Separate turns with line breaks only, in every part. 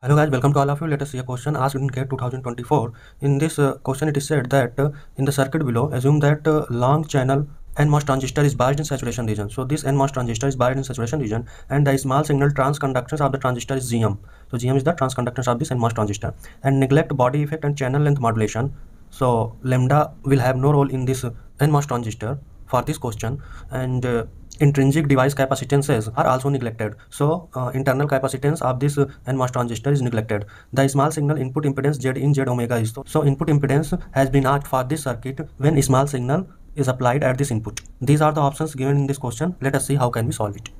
Hello guys, welcome to all of you. Let us see a question asked in GATE 2024. In this question it is said that in the circuit below, assume that long channel NMOS transistor is biased in saturation region. So this NMOS transistor is biased in saturation region and the small signal transconductance of the transistor is GM. So GM is the transconductance of this NMOS transistor. And neglect body effect and channel length modulation. So lambda will have no role in this NMOS transistor for this question. And intrinsic device capacitances are also neglected. So internal capacitance of this NMOS transistor is neglected. The small signal input impedance Z in Z omega is. So input impedance has been asked for this circuit when small signal is applied at this input. These are the options given in this question. Let us see how can we solve it.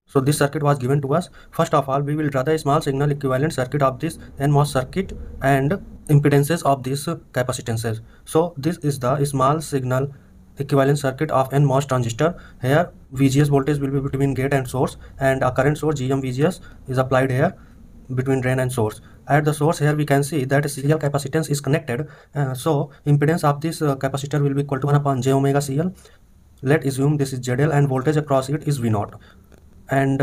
So this circuit was given to us. First of all, we will draw the small signal equivalent circuit of this NMOS circuit and impedances of these capacitances. So this is the small signal equivalent circuit of NMOS transistor. Here VGS voltage will be between gate and source, and a current source GM VGS is applied here between drain and source. At the source here we can see that CL capacitance is connected, so impedance of this capacitor will be equal to 1 upon j omega CL. Let's assume this is ZL and voltage across it is V0, and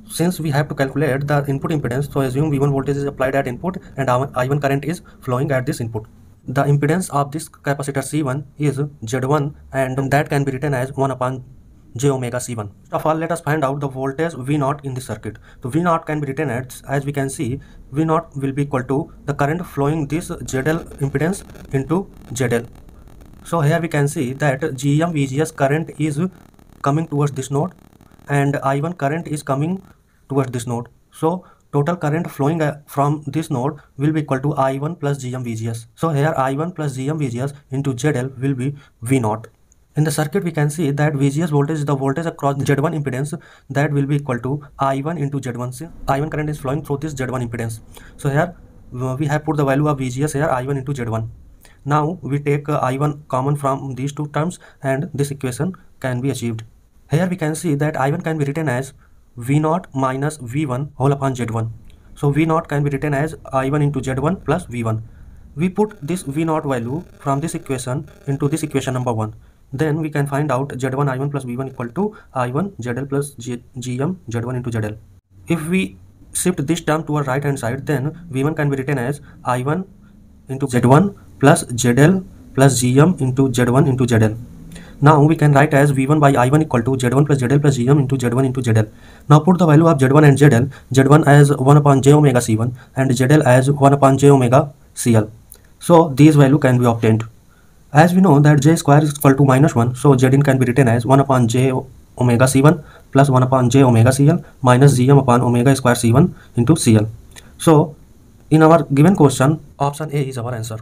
since we have to calculate the input impedance, so assume V1 voltage is applied at input and I1 current is flowing at this input. The impedance of this capacitor C1 is Z1 and that can be written as 1 upon j omega C1. First of all, let us find out the voltage V0 in the circuit. So V0 can be written as we can see, V0 will be equal to the current flowing this ZL impedance into ZL. So here we can see that GM VGS current is coming towards this node and I1 current is coming towards this node. So total current flowing from this node will be equal to I1 plus GM VGS. So here I1 plus GM VGS into ZL will be V0. In the circuit we can see that VGS voltage is the voltage across Z1 impedance, that will be equal to I1 into Z1. See, I1 current is flowing through this Z1 impedance. So here we have put the value of VGS here, I1 into Z1. Now we take I1 common from these two terms and this equation can be achieved. Here we can see that I1 can be written as V0 minus V1 whole upon Z1. So V0 can be written as I1 into Z1 plus V1. We put this V0 value from this equation into this equation number 1. Then we can find out Z1 I1 plus V1 equal to I1 ZL plus GM Z1 into ZL. If we shift this term to our right hand side, then V1 can be written as I1 into Z1 plus ZL plus GM into Z1 into ZL. Now we can write as V1 by I1 equal to Z1 plus ZL plus GM into Z1 into ZL. Now put the value of Z1 and ZL, Z1 as 1 upon j omega C1 and ZL as 1 upon j omega CL. So these value can be obtained. As we know that j square is equal to minus 1, so Zin can be written as 1 upon j omega C1 plus 1 upon j omega CL minus GM upon omega square C1 into CL. So in our given question, option A is our answer.